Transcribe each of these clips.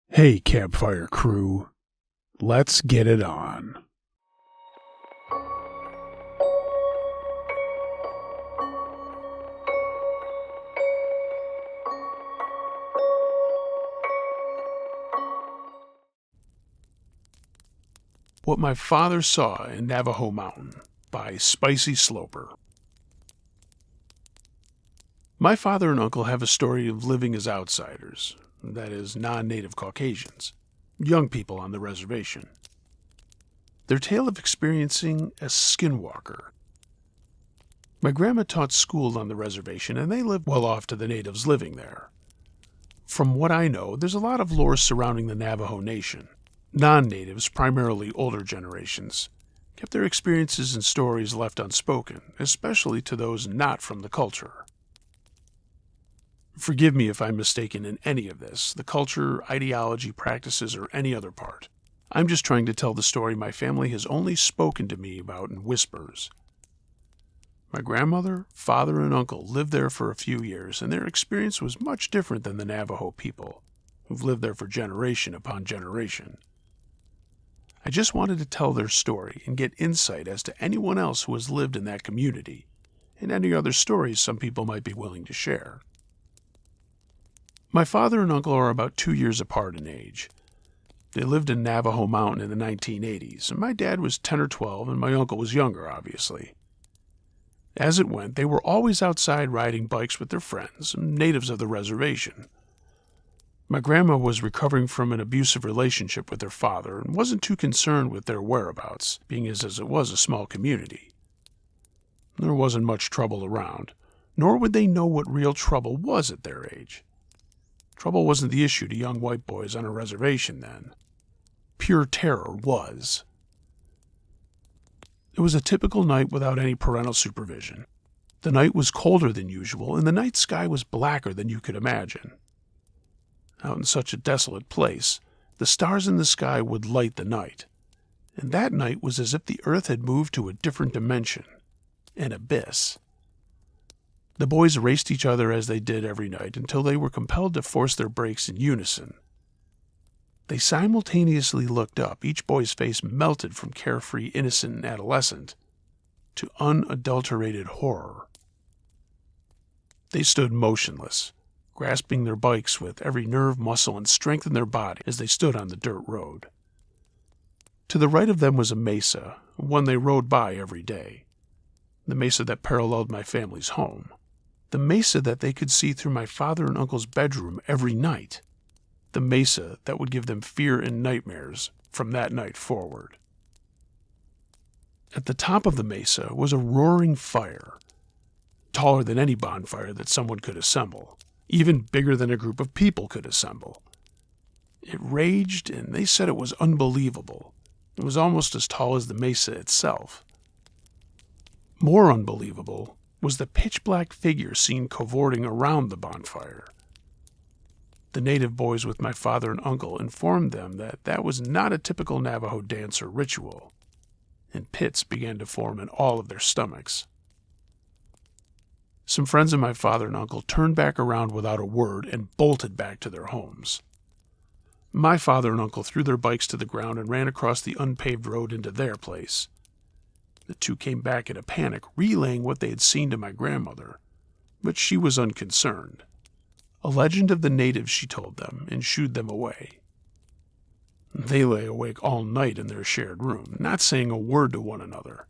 Hey, campfire crew, let's get it on. What My Father Saw in Navajo Mountain by Spicy Sloper. My father and uncle have a story of living as outsiders, that is, non-native Caucasians, young people on the reservation. Their tale of experiencing a skinwalker. My grandma taught school on the reservation, and they lived well off to the natives living there. From what I know, there's a lot of lore surrounding the Navajo Nation. Non-natives, primarily older generations, kept their experiences and stories left unspoken, especially to those not from the culture. Forgive me if I'm mistaken in any of this, the culture, ideology, practices, or any other part. I'm just trying to tell the story my family has only spoken to me about in whispers. My grandmother, father, and uncle lived there for a few years, and their experience was much different than the Navajo people, who've lived there for generation upon generation. I just wanted to tell their story and get insight as to anyone else who has lived in that community, and any other stories some people might be willing to share. My father and uncle are about 2 years apart in age. They lived in Navajo Mountain in the 1980s, and my dad was 10 or 12, and my uncle was younger, obviously. As it went, they were always outside riding bikes with their friends, natives of the reservation. My grandma was recovering from an abusive relationship with her father and wasn't too concerned with their whereabouts, being as it was a small community. There wasn't much trouble around, nor would they know what real trouble was at their age. Trouble wasn't the issue to young white boys on a reservation then. Pure terror was. It was a typical night without any parental supervision. The night was colder than usual, and the night sky was blacker than you could imagine. Out in such a desolate place, the stars in the sky would light the night, and that night was as if the earth had moved to a different dimension, an abyss. The boys raced each other as they did every night until they were compelled to force their brakes in unison. They simultaneously looked up, each boy's face melted from carefree, innocent, and adolescent to unadulterated horror. They stood motionless, grasping their bikes with every nerve, muscle, and strength in their body as they stood on the dirt road. To the right of them was a mesa, one they rode by every day, the mesa that paralleled my family's home, the mesa that they could see through my father and uncle's bedroom every night, the mesa that would give them fear and nightmares from that night forward. At the top of the mesa was a roaring fire, taller than any bonfire that someone could assemble, even bigger than a group of people could assemble. It raged, and they said it was unbelievable. It was almost as tall as the mesa itself. More unbelievable was the pitch-black figure seen cavorting around the bonfire. The native boys with my father and uncle informed them that that was not a typical Navajo dance or ritual, and pits began to form in all of their stomachs. Some friends of my father and uncle turned back around without a word and bolted back to their homes. My father and uncle threw their bikes to the ground and ran across the unpaved road into their place. The two came back in a panic, relaying what they had seen to my grandmother, but she was unconcerned. A legend of the natives, she told them, and shooed them away. They lay awake all night in their shared room, not saying a word to one another.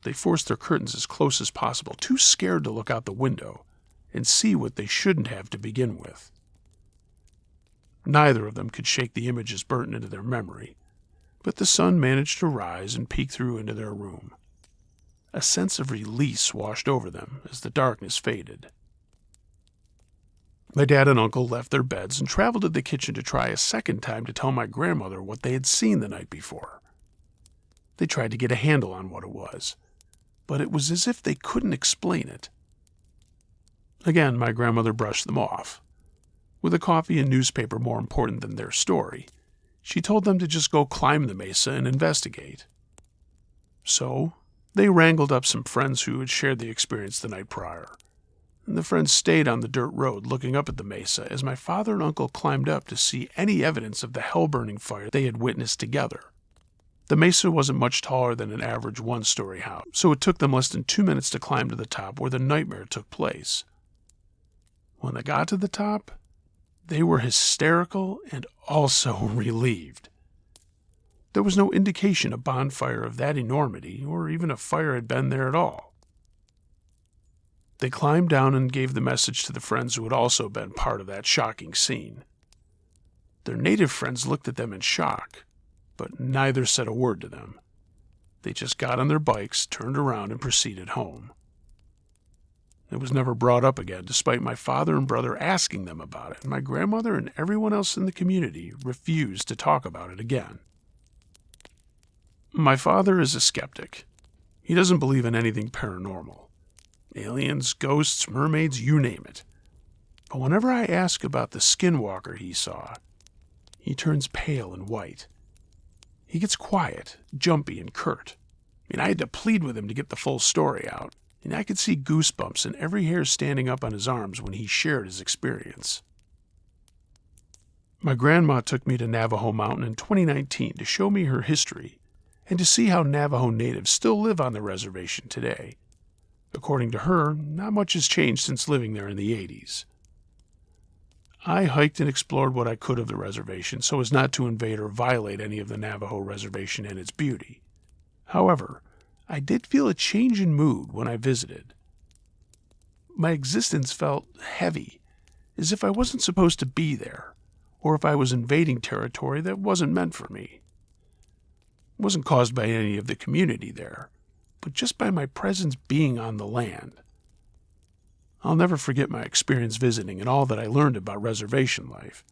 They forced their curtains as close as possible, too scared to look out the window and see what they shouldn't have to begin with. Neither of them could shake the images burnt into their memory, but the sun managed to rise and peek through into their room. A sense of release washed over them as the darkness faded. My dad and uncle left their beds and traveled to the kitchen to try a second time to tell my grandmother what they had seen the night before. They tried to get a handle on what it was, but it was as if they couldn't explain it. Again, my grandmother brushed them off. With a coffee and newspaper more important than their story, she told them to just go climb the mesa and investigate. So, they wrangled up some friends who had shared the experience the night prior. and the friends stayed on the dirt road looking up at the mesa as my father and uncle climbed up to see any evidence of the hell-burning fire they had witnessed together. The mesa wasn't much taller than an average one-story house, so it took them less than 2 minutes to climb to the top where the nightmare took place. When they got to the top, they were hysterical and also relieved. There was no indication a bonfire of that enormity or even a fire had been there at all. They climbed down and gave the message to the friends who had also been part of that shocking scene. Their native friends looked at them in shock, but neither said a word to them. They just got on their bikes, turned around, and proceeded home. It was never brought up again, despite my father and brother asking them about it, and my grandmother and everyone else in the community refused to talk about it again. My father is a skeptic. He doesn't believe in anything paranormal. Aliens, ghosts, mermaids, you name it. But whenever I ask about the Skinwalker he saw, he turns pale and white. He gets quiet, jumpy, and curt. I had to plead with him to get the full story out, and I could see goosebumps and every hair standing up on his arms when he shared his experience. My grandma took me to Navajo Mountain in 2019 to show me her history and to see how Navajo natives still live on the reservation today. According to her, not much has changed since living there in the 80s. I hiked and explored what I could of the reservation so as not to invade or violate any of the Navajo reservation and its beauty. However, I did feel a change in mood when I visited. My existence felt heavy, as if I wasn't supposed to be there, or if I was invading territory that wasn't meant for me. It wasn't caused by any of the community there, but just by my presence being on the land. I'll never forget my experience visiting and all that I learned about reservation life,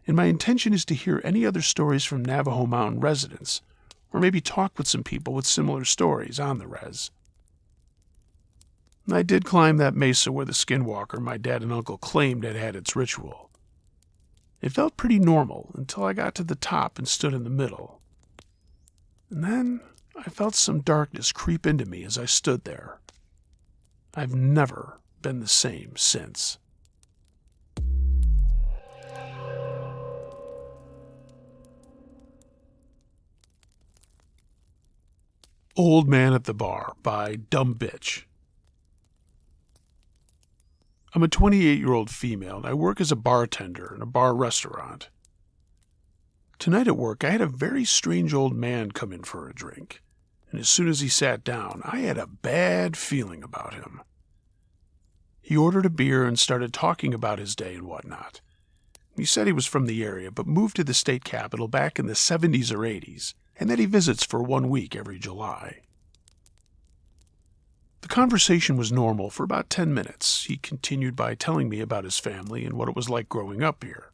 and my intention is to hear any other stories from Navajo Mountain residents, or maybe talk with some people with similar stories on the res. I did climb that mesa where the Skinwalker my dad and uncle claimed had had its ritual. It felt pretty normal until I got to the top and stood in the middle. And then I felt some darkness creep into me as I stood there. I've never been the same since. Old Man at the Bar by Dumb Bitch. I'm a 28-year-old female, and I work as a bartender in a bar restaurant. Tonight at work, I had a very strange old man come in for a drink, and as soon as he sat down, I had a bad feeling about him. He ordered a beer and started talking about his day and whatnot. He said he was from the area, but moved to the state capital back in the 70s or 80s, and that he visits for 1 week every July. The conversation was normal for about 10 minutes. He continued by telling me about his family and what it was like growing up here.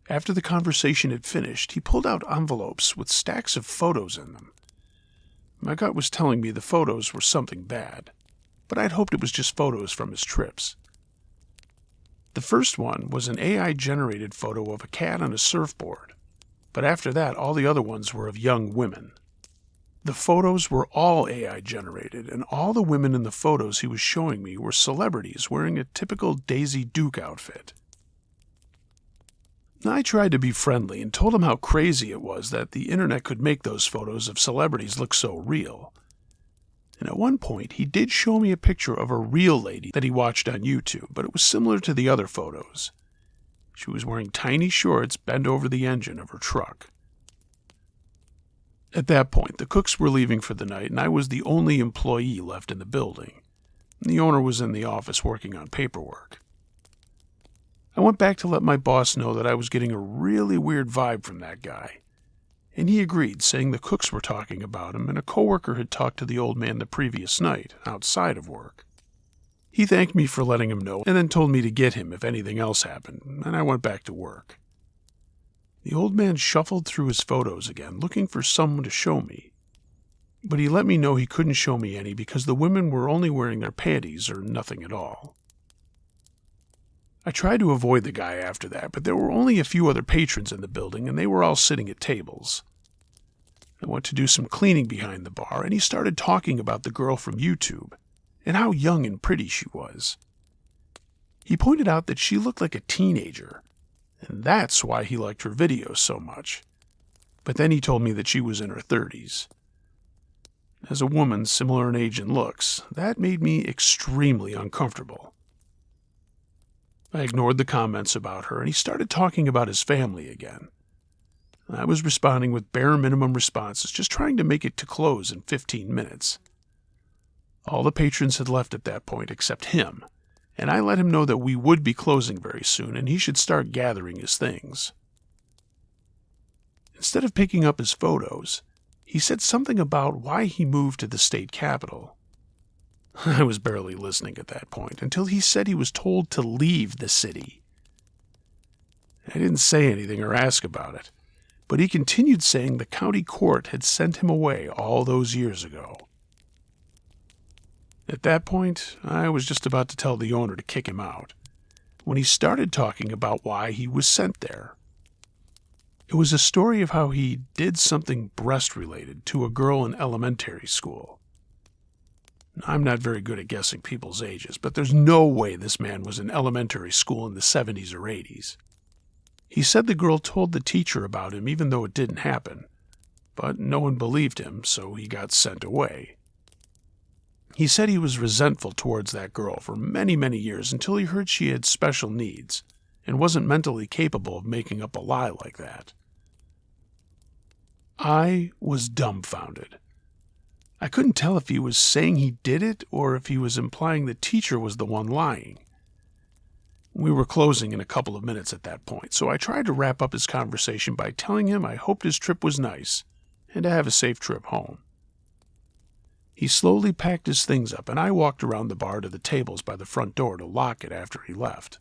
After the conversation had finished, he pulled out envelopes with stacks of photos in them. My gut was telling me the photos were something bad, but I'd hoped it was just photos from his trips. The first one was an AI-generated photo of a cat on a surfboard, but after that, all the other ones were of young women. The photos were all AI-generated, and all the women in the photos he was showing me were celebrities wearing a typical Daisy Duke outfit. I tried to be friendly and told him how crazy it was that the internet could make those photos of celebrities look so real. And at one point, he did show me a picture of a real lady that he watched on YouTube, but it was similar to the other photos. She was wearing tiny shorts bent over the engine of her truck. At that point, the cooks were leaving for the night, and I was the only employee left in the building. The owner was in the office working on paperwork. I went back to let my boss know that I was getting a really weird vibe from that guy, and he agreed, saying the cooks were talking about him and a coworker had talked to the old man the previous night, outside of work. He thanked me for letting him know and then told me to get him if anything else happened, and I went back to work. The old man shuffled through his photos again, looking for someone to show me, but he let me know he couldn't show me any because the women were only wearing their panties or nothing at all. I tried to avoid the guy after that, but there were only a few other patrons in the building, and they were all sitting at tables. I went to do some cleaning behind the bar, and he started talking about the girl from YouTube, and how young and pretty she was. He pointed out that she looked like a teenager, and that's why he liked her videos so much. But then he told me that she was in her 30s. As a woman similar in age and looks, that made me extremely uncomfortable. I ignored the comments about her, and he started talking about his family again. I was responding with bare minimum responses, just trying to make it to close in 15 minutes. All the patrons had left at that point except him, and I let him know that we would be closing very soon and he should start gathering his things. Instead of picking up his photos, he said something about why he moved to the state capital. I was barely listening at that point until he said he was told to leave the city. I didn't say anything or ask about it, but he continued saying the county court had sent him away all those years ago. At that point, I was just about to tell the owner to kick him out, when he started talking about why he was sent there. It was a story of how he did something breast-related to a girl in elementary school. I'm not very good at guessing people's ages, but there's no way this man was in elementary school in the 70s or 80s. He said the girl told the teacher about him even though it didn't happen, but no one believed him, so he got sent away. He said he was resentful towards that girl for many, many years until he heard she had special needs and wasn't mentally capable of making up a lie like that. I was dumbfounded. I couldn't tell if he was saying he did it or if he was implying the teacher was the one lying. We were closing in a couple of minutes at that point, so I tried to wrap up his conversation by telling him I hoped his trip was nice and to have a safe trip home. He slowly packed his things up, and I walked around the bar to the tables by the front door to lock it after he left.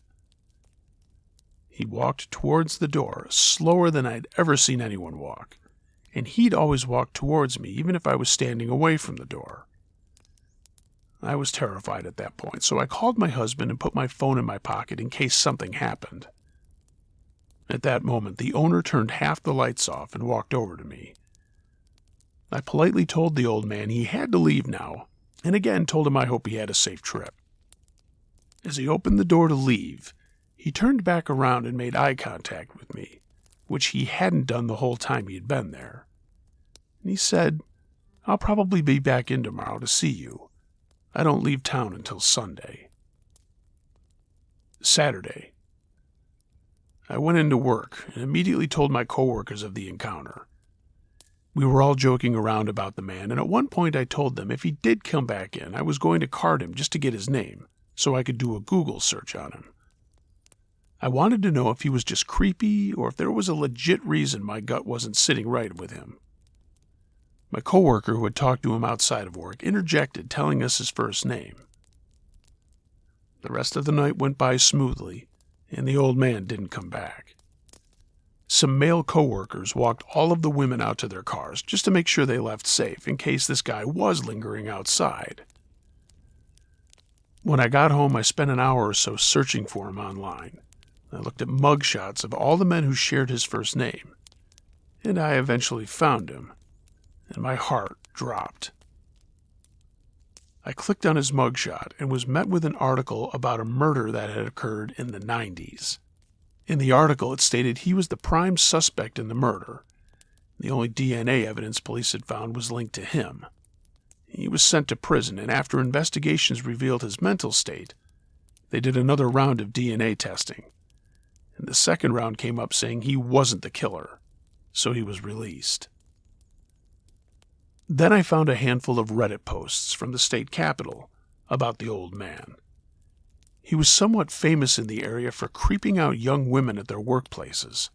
He walked towards the door slower than I'd ever seen anyone walk, and he'd always walk towards me even if I was standing away from the door. I was terrified at that point, so I called my husband and put my phone in my pocket in case something happened. At that moment, the owner turned half the lights off and walked over to me. I politely told the old man he had to leave now, and again told him I hope he had a safe trip. As he opened the door to leave, he turned back around and made eye contact with me, which he hadn't done the whole time he had been there. And he said, "I'll probably be back in tomorrow to see you. I don't leave town until Sunday." Saturday. I went into work and immediately told my coworkers of the encounter. We were all joking around about the man, and at one point I told them if he did come back in, I was going to card him just to get his name, so I could do a Google search on him. I wanted to know if he was just creepy or if there was a legit reason my gut wasn't sitting right with him. My coworker who had talked to him outside of work interjected, telling us his first name. The rest of the night went by smoothly, and the old man didn't come back. Some male coworkers walked all of the women out to their cars just to make sure they left safe in case this guy was lingering outside. When I got home, I spent an hour or so searching for him online. I looked at mugshots of all the men who shared his first name, and I eventually found him, and my heart dropped. I clicked on his mugshot and was met with an article about a murder that had occurred in the 90s. In the article, it stated he was the prime suspect in the murder. The only DNA evidence police had found was linked to him. He was sent to prison, and after investigations revealed his mental state, they did another round of DNA testing. And the second round came up saying he wasn't the killer, so he was released. Then I found a handful of Reddit posts from the state capitol about the old man. He was somewhat famous in the area for creeping out young women at their workplaces.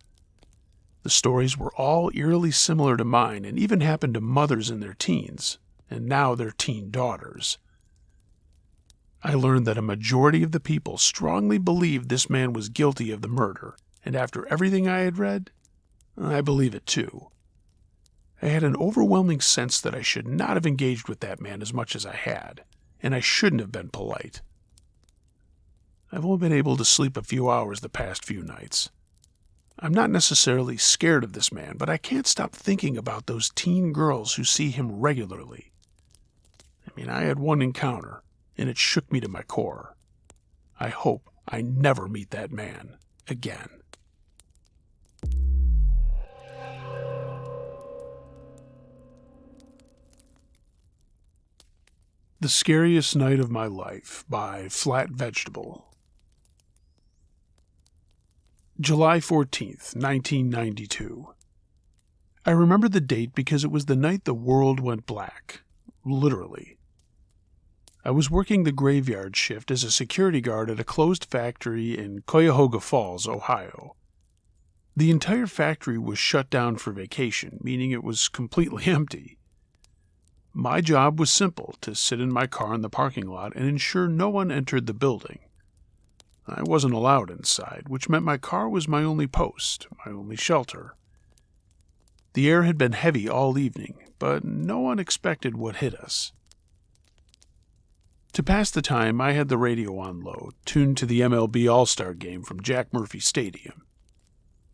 The stories were all eerily similar to mine and even happened to mothers in their teens, and now their teen daughters. I learned that a majority of the people strongly believed this man was guilty of the murder, and after everything I had read, I believe it too. I had an overwhelming sense that I should not have engaged with that man as much as I had, and I shouldn't have been polite. I've only been able to sleep a few hours the past few nights. I'm not necessarily scared of this man, but I can't stop thinking about those teen girls who see him regularly. I had one encounter, and it shook me to my core. I hope I never meet that man again. The Scariest Night of My Life by Flat Vegetable. July 14th, 1992. I remember the date because it was the night the world went black. Literally. I was working the graveyard shift as a security guard at a closed factory in Cuyahoga Falls, Ohio. The entire factory was shut down for vacation, meaning it was completely empty. My job was simple, to sit in my car in the parking lot and ensure no one entered the building. I wasn't allowed inside, which meant my car was my only post, my only shelter. The air had been heavy all evening, but no one expected what hit us. To pass the time, I had the radio on low, tuned to the MLB All-Star game from Jack Murphy Stadium.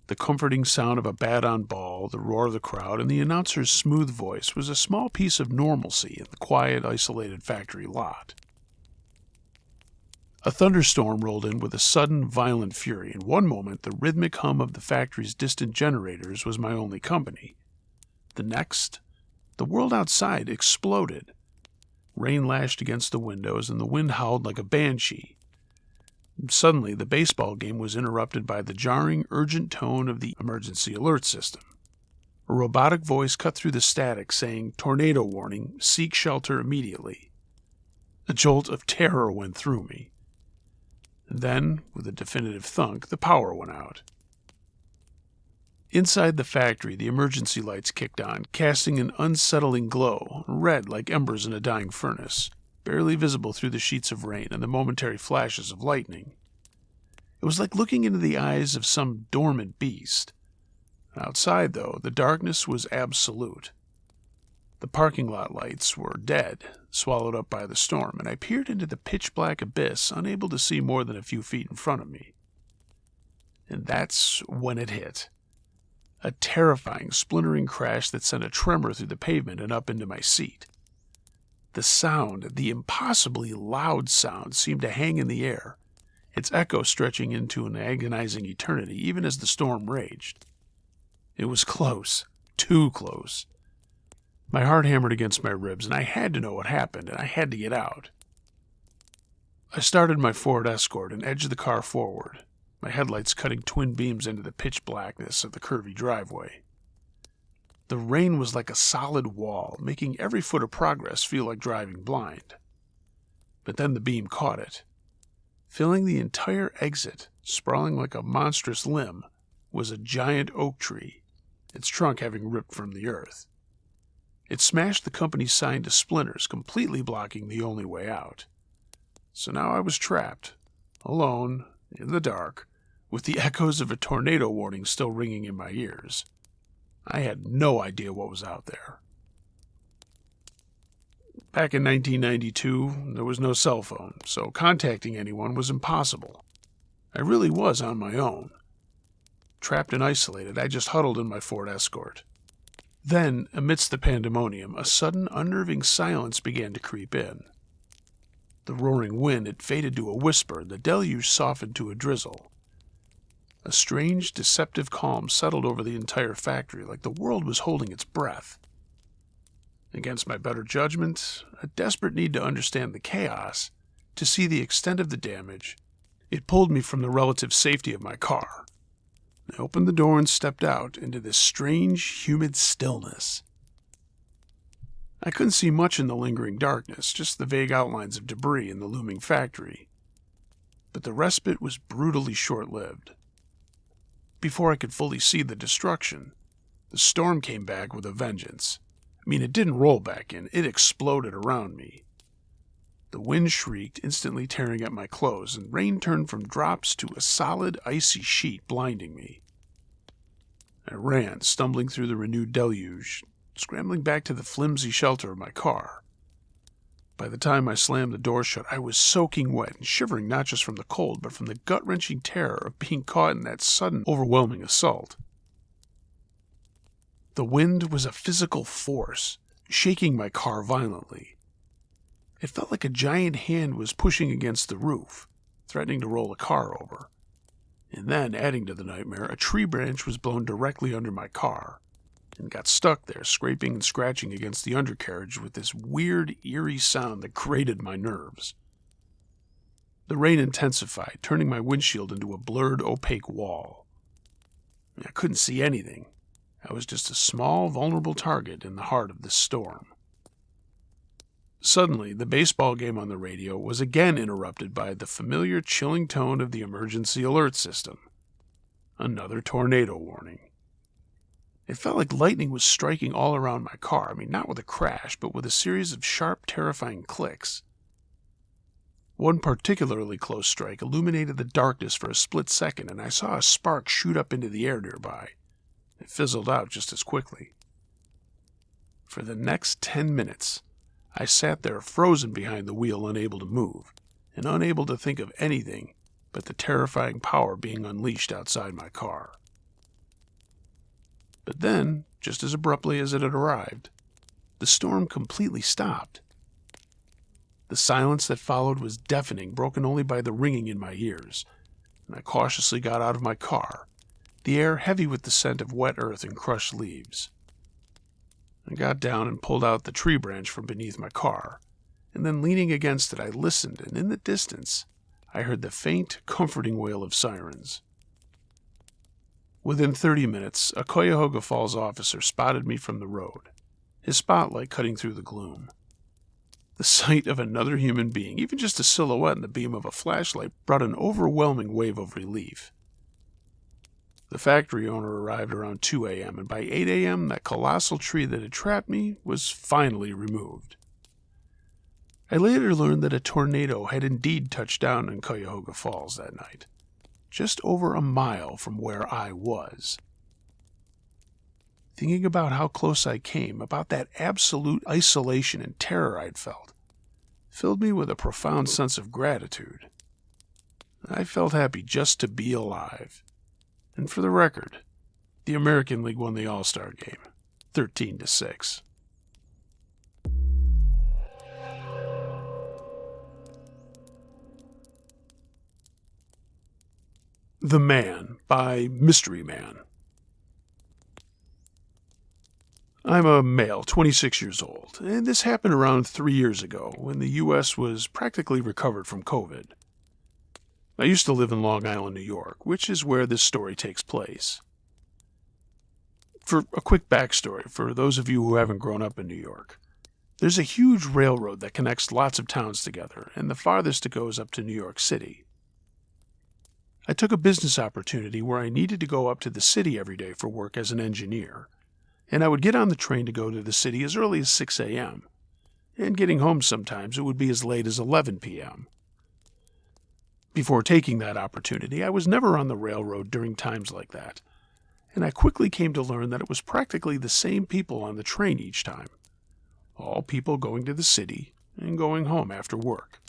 The comforting sound of a bat on ball, the roar of the crowd, and the announcer's smooth voice was a small piece of normalcy in the quiet, isolated factory lot. A thunderstorm rolled in with a sudden, violent fury. In one moment, the rhythmic hum of the factory's distant generators was my only company. The next, the world outside exploded. Rain lashed against the windows, and the wind howled like a banshee. Suddenly, the baseball game was interrupted by the jarring, urgent tone of the emergency alert system. A robotic voice cut through the static, saying, "Tornado warning, seek shelter immediately." A jolt of terror went through me. Then, with a definitive thunk, the power went out. Inside the factory, the emergency lights kicked on, casting an unsettling glow, red like embers in a dying furnace, barely visible through the sheets of rain and the momentary flashes of lightning. It was like looking into the eyes of some dormant beast. Outside, though, the darkness was absolute. The parking lot lights were dead, swallowed up by the storm, and I peered into the pitch-black abyss, unable to see more than a few feet in front of me. And that's when it hit. A terrifying, splintering crash that sent a tremor through the pavement and up into my seat. The sound, the impossibly loud sound, seemed to hang in the air, its echo stretching into an agonizing eternity, even as the storm raged. It was close, too close. My heart hammered against my ribs, and I had to know what happened, and I had to get out. I started my Ford Escort and edged the car forward, my headlights cutting twin beams into the pitch blackness of the curvy driveway. The rain was like a solid wall, making every foot of progress feel like driving blind. But then the beam caught it. Filling the entire exit, sprawling like a monstrous limb, was a giant oak tree, its trunk having ripped from the earth. It smashed the company's sign to splinters, completely blocking the only way out. So now I was trapped, alone, in the dark, with the echoes of a tornado warning still ringing in my ears. I had no idea what was out there. Back in 1992, there was no cell phone, so contacting anyone was impossible. I really was on my own. Trapped and isolated, I just huddled in my Ford Escort. Then, amidst the pandemonium, a sudden unnerving silence began to creep in. The roaring wind had faded to a whisper, and the deluge softened to a drizzle. A strange, deceptive calm settled over the entire factory, like the world was holding its breath. Against my better judgment, a desperate need to understand the chaos, to see the extent of the damage, it pulled me from the relative safety of my car. I opened the door and stepped out into this strange, humid stillness. I couldn't see much in the lingering darkness, just the vague outlines of debris in the looming factory. But the respite was brutally short-lived. Before I could fully see the destruction, the storm came back with a vengeance. It didn't roll back in, it exploded around me. The wind shrieked, instantly tearing at my clothes, and rain turned from drops to a solid, icy sheet, blinding me. I ran, stumbling through the renewed deluge, scrambling back to the flimsy shelter of my car. By the time I slammed the door shut, I was soaking wet and shivering not just from the cold, but from the gut-wrenching terror of being caught in that sudden, overwhelming assault. The wind was a physical force, shaking my car violently. It felt like a giant hand was pushing against the roof, threatening to roll a car over. And then, adding to the nightmare, a tree branch was blown directly under my car and got stuck there, scraping and scratching against the undercarriage with this weird, eerie sound that grated my nerves. The rain intensified, turning my windshield into a blurred, opaque wall. I couldn't see anything. I was just a small, vulnerable target in the heart of this storm. Suddenly, the baseball game on the radio was again interrupted by the familiar chilling tone of the emergency alert system. Another tornado warning. It felt like lightning was striking all around my car. Not with a crash, but with a series of sharp, terrifying clicks. One particularly close strike illuminated the darkness for a split second, and I saw a spark shoot up into the air nearby. It fizzled out just as quickly. For the next 10 minutes, I sat there frozen behind the wheel, unable to move, and unable to think of anything but the terrifying power being unleashed outside my car. But then, just as abruptly as it had arrived, the storm completely stopped. The silence that followed was deafening, broken only by the ringing in my ears, and I cautiously got out of my car, the air heavy with the scent of wet earth and crushed leaves. I got down and pulled out the tree branch from beneath my car, and then leaning against it I listened, and in the distance I heard the faint, comforting wail of sirens. Within 30 minutes, a Cuyahoga Falls officer spotted me from the road, his spotlight cutting through the gloom. The sight of another human being, even just a silhouette in the beam of a flashlight, brought an overwhelming wave of relief. The factory owner arrived around 2 a.m., and by 8 a.m., that colossal tree that had trapped me was finally removed. I later learned that a tornado had indeed touched down in Cuyahoga Falls that night, just over a mile from where I was. Thinking about how close I came, about that absolute isolation and terror I'd felt, filled me with a profound sense of gratitude. I felt happy just to be alive. And for the record, the American League won the All-Star game, 13-6. The Man by Mystery Man. I'm a male, 26 years old, and this happened around 3 years ago when the U.S. was practically recovered from COVID. I used to live in Long Island, New York, which is where this story takes place. For a quick backstory, for those of you who haven't grown up in New York, there's a huge railroad that connects lots of towns together, and the farthest it goes up to New York City. I took a business opportunity where I needed to go up to the city every day for work as an engineer, and I would get on the train to go to the city as early as 6 a.m., and getting home sometimes it would be as late as 11 p.m. Before taking that opportunity, I was never on the railroad during times like that, and I quickly came to learn that it was practically the same people on the train each time, all people going to the city and going home after work,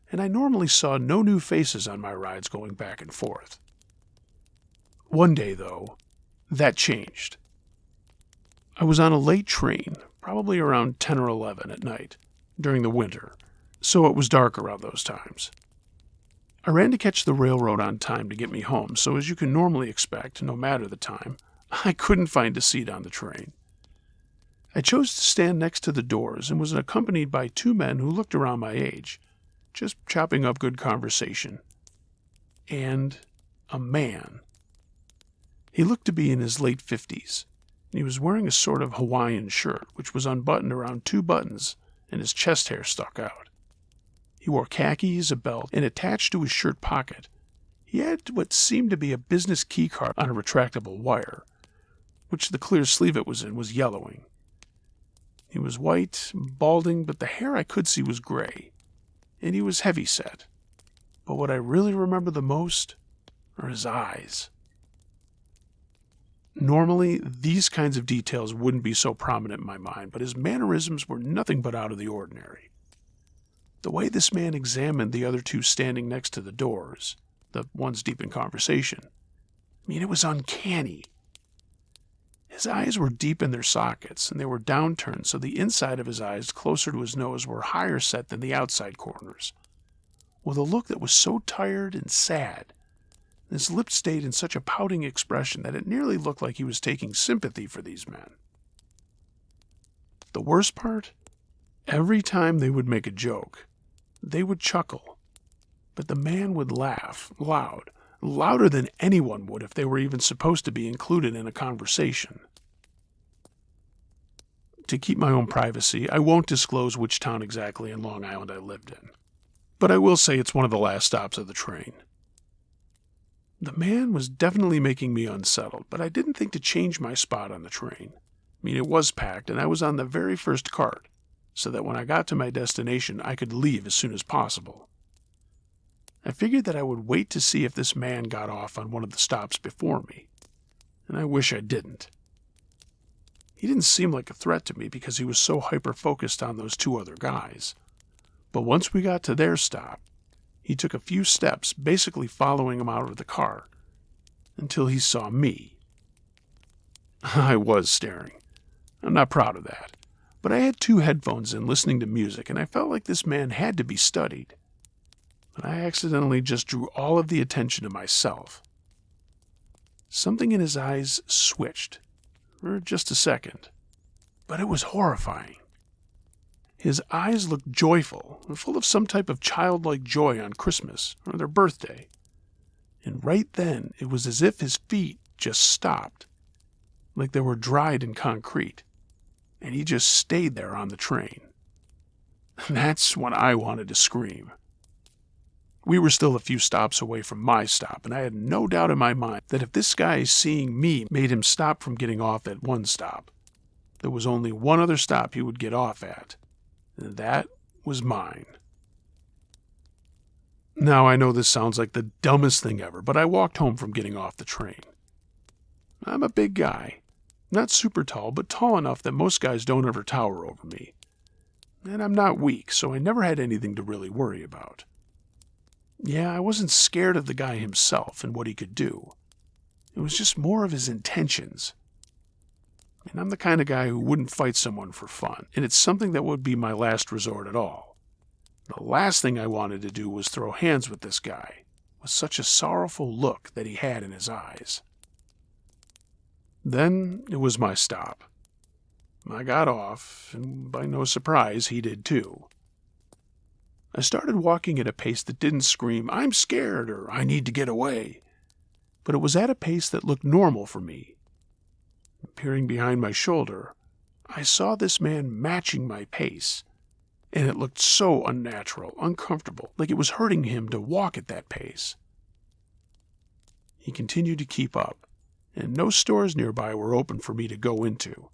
and I normally saw no new faces on my rides going back and forth. One day, though, that changed. I was on a late train, probably around 10 or 11 at night, during the winter, so it was dark around those times. I ran to catch the railroad on time to get me home, so as you can normally expect, no matter the time, I couldn't find a seat on the train. I chose to stand next to the doors and was accompanied by 2 men who looked around my age, just chopping up good conversation. And a man. He looked to be in his late 50s, and he was wearing a sort of Hawaiian shirt, which was unbuttoned around 2 buttons, and his chest hair stuck out. He wore khakis, a belt, and attached to his shirt pocket, he had what seemed to be a business keycard on a retractable wire, which the clear sleeve it was in was yellowing. He was white, balding, but the hair I could see was gray, and he was heavy-set. But what I really remember the most are his eyes. Normally, these kinds of details wouldn't be so prominent in my mind, but his mannerisms were nothing but out of the ordinary. The way this man examined the other 2 standing next to the doors, the ones deep in conversation, it was uncanny. His eyes were deep in their sockets, and they were downturned, so the inside of his eyes closer to his nose were higher set than the outside corners, with a look that was so tired and sad. His lips stayed in such a pouting expression that it nearly looked like he was taking sympathy for these men. The worst part? Every time they would make a joke, they would chuckle, but the man would laugh loud, louder than anyone would if they were even supposed to be included in a conversation. To keep my own privacy, I won't disclose which town exactly in Long Island I lived in, but I will say it's one of the last stops of the train. The man was definitely making me unsettled, but I didn't think to change my spot on the train. I mean, it was packed, and I was on the very first cart, so that when I got to my destination, I could leave as soon as possible. I figured that I would wait to see if this man got off on one of the stops before me, and I wish I didn't. He didn't seem like a threat to me because he was so hyper-focused on those two other guys. But once we got to their stop, he took a few steps, basically following him out of the car, until he saw me. I was staring. I'm not proud of that, but I had 2 headphones in listening to music, and I felt like this man had to be studied. But I accidentally just drew all of the attention to myself. Something in his eyes switched, for just a second, but it was horrifying. His eyes looked joyful and full of some type of childlike joy on Christmas or their birthday. And right then, it was as if his feet just stopped, like they were dried in concrete, and he just stayed there on the train. That's when I wanted to scream. We were still a few stops away from my stop, and I had no doubt in my mind that if this guy seeing me made him stop from getting off at one stop, there was only one other stop he would get off at. And that was mine. Now I know this sounds like the dumbest thing ever, but I walked home from getting off the train. I'm a big guy. Not super tall, but tall enough that most guys don't ever tower over me. And I'm not weak, so I never had anything to really worry about. Yeah, I wasn't scared of the guy himself and what he could do. It was just more of his intentions. And I'm the kind of guy who wouldn't fight someone for fun, and it's something that would be my last resort at all. The last thing I wanted to do was throw hands with this guy, with such a sorrowful look that he had in his eyes. Then it was my stop. I got off, and by no surprise, he did too. I started walking at a pace that didn't scream, "I'm scared," or "I need to get away," but it was at a pace that looked normal for me. Peering behind my shoulder, I saw this man matching my pace, and it looked so unnatural, uncomfortable, like it was hurting him to walk at that pace. He continued to keep up, and no stores nearby were open for me to go into.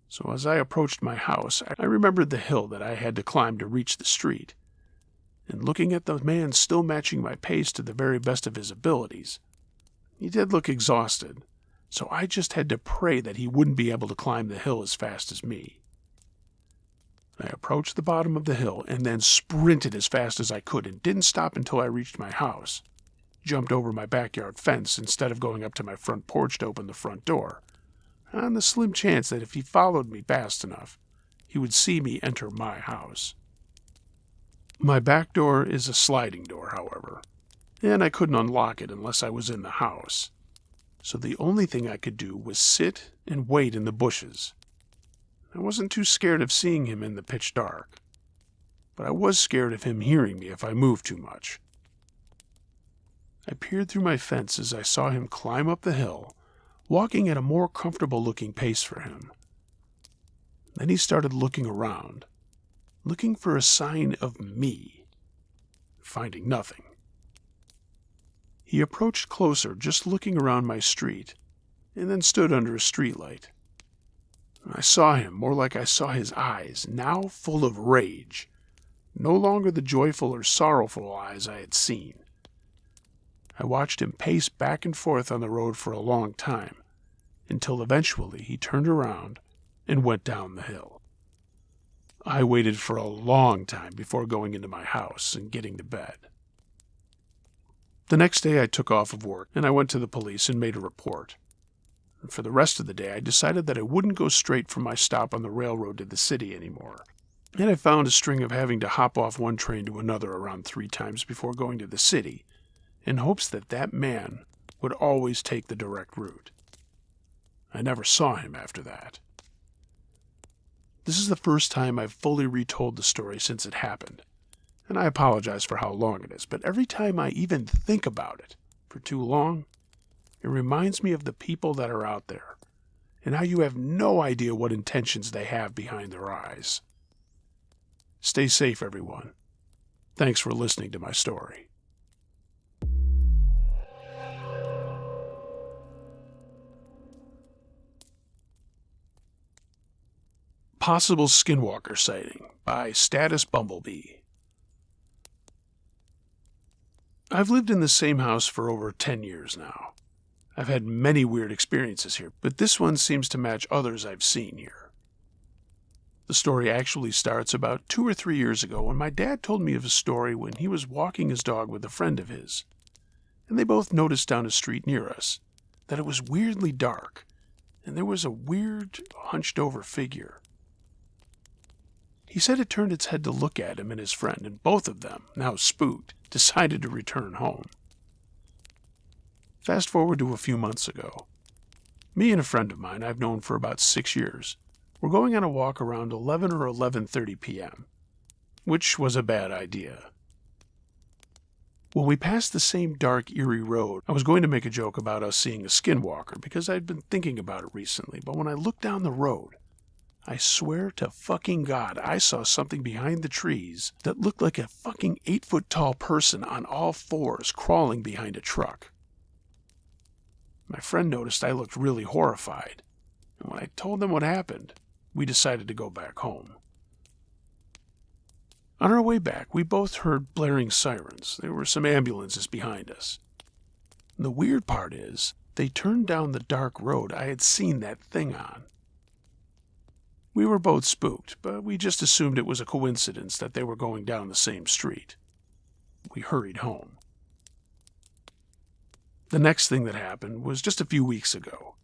So as I approached my house, I remembered the hill that I had to climb to reach the street, and looking at the man still matching my pace to the very best of his abilities, he did look exhausted, so I just had to pray that he wouldn't be able to climb the hill as fast as me. I approached the bottom of the hill and then sprinted as fast as I could and didn't stop until I reached my house. Jumped over my backyard fence instead of going up to my front porch to open the front door, on the slim chance that if he followed me fast enough, he would see me enter my house. My back door is a sliding door, however, and I couldn't unlock it unless I was in the house. So the only thing I could do was sit and wait in the bushes. I wasn't too scared of seeing him in the pitch dark, but I was scared of him hearing me if I moved too much. I peered through my fence as I saw him climb up the hill, walking at a more comfortable-looking pace for him. Then he started looking around, looking for a sign of me, finding nothing. He approached closer, just looking around my street, and then stood under a streetlight. I saw him, more like I saw his eyes, now full of rage, no longer the joyful or sorrowful eyes I had seen. I watched him pace back and forth on the road for a long time, until eventually he turned around and went down the hill. I waited for a long time before going into my house and getting to bed. The next day I took off of work and I went to the police and made a report. And for the rest of the day, I decided that I wouldn't go straight from my stop on the railroad to the city anymore. And I found a string of having to hop off one train to another around 3 times before going to the city, in hopes that that man would always take the direct route. I never saw him after that. This is the first time I've fully retold the story since it happened, and I apologize for how long it is, but every time I even think about it for too long, it reminds me of the people that are out there, and how you have no idea what intentions they have behind their eyes. Stay safe, everyone. Thanks for listening to my story. Possible Skinwalker Sighting by Status Bumblebee. I've lived in the same house for over 10 years now. I've had many weird experiences here, but this one seems to match others I've seen here. The story actually starts about 2 or 3 years ago when my dad told me of a story when he was walking his dog with a friend of his, and they both noticed down a street near us that it was weirdly dark, and there was a weird, hunched-over figure. He said it turned its head to look at him and his friend, and both of them, now spooked, decided to return home. Fast forward to a few months ago. Me and a friend of mine I've known for about 6 years were going on a walk around 11 or 11:30 p.m., which was a bad idea. When we passed the same dark, eerie road, I was going to make a joke about us seeing a skinwalker because I'd been thinking about it recently, but when I looked down the road, I swear to fucking God, I saw something behind the trees that looked like a fucking 8-foot-tall person on all fours crawling behind a truck. My friend noticed I looked really horrified, and when I told them what happened, we decided to go back home. On our way back, we both heard blaring sirens. There were some ambulances behind us. The weird part is, they turned down the dark road I had seen that thing on. We were both spooked, but we just assumed it was a coincidence that they were going down the same street. We hurried home. The next thing that happened was just a few weeks ago.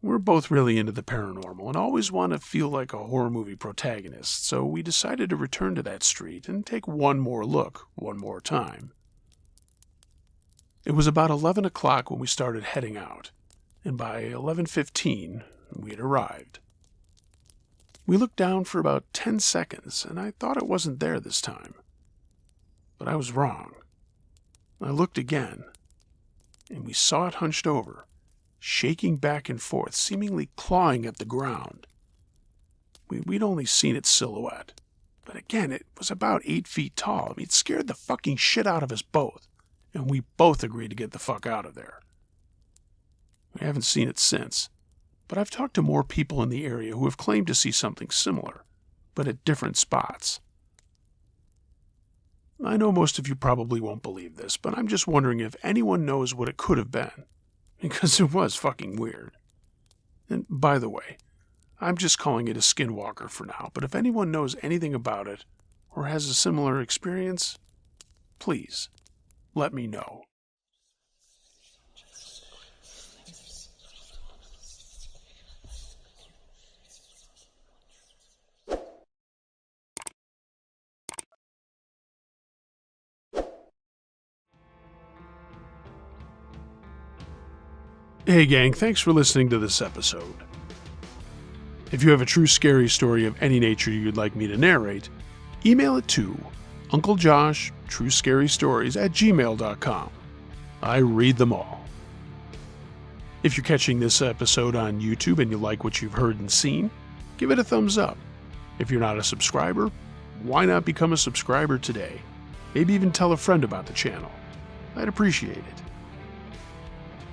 We're both really into the paranormal and always want to feel like a horror movie protagonist, so we decided to return to that street and take one more look, one more time. It was about 11 o'clock when we started heading out, and by 11:15 we had arrived. We looked down for about 10 seconds, and I thought it wasn't there this time. But I was wrong. I looked again, and we saw it hunched over, shaking back and forth, seemingly clawing at the ground. We'd only seen its silhouette, but again, it was about 8 feet tall. I mean, it scared the fucking shit out of us both, and we both agreed to get the fuck out of there. We haven't seen it since. But I've talked to more people in the area who have claimed to see something similar, but at different spots. I know most of you probably won't believe this, but I'm just wondering if anyone knows what it could have been, because it was fucking weird. And by the way, I'm just calling it a skinwalker for now, but if anyone knows anything about it, or has a similar experience, please, let me know. Hey gang, thanks for listening to this episode. If you have a true scary story of any nature you'd like me to narrate, email it to UncleJoshTrueScaryStories@gmail.com. I read them all. If you're catching this episode on YouTube and you like what you've heard and seen, give it a thumbs up. If you're not a subscriber, why not become a subscriber today? Maybe even tell a friend about the channel. I'd appreciate it.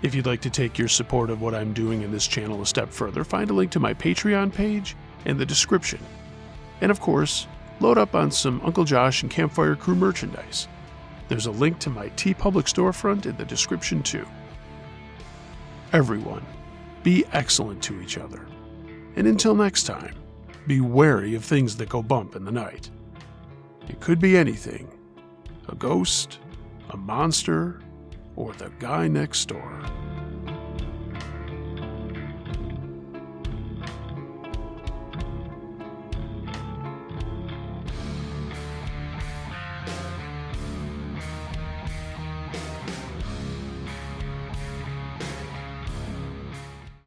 If you'd like to take your support of what I'm doing in this channel a step further, find a link to my Patreon page in the description. And of course, load up on some Uncle Josh and Campfire Crew merchandise. There's a link to my TeePublic storefront in the description too. Everyone, be excellent to each other. And until next time, be wary of things that go bump in the night. It could be anything. A ghost, a monster, or the guy next door.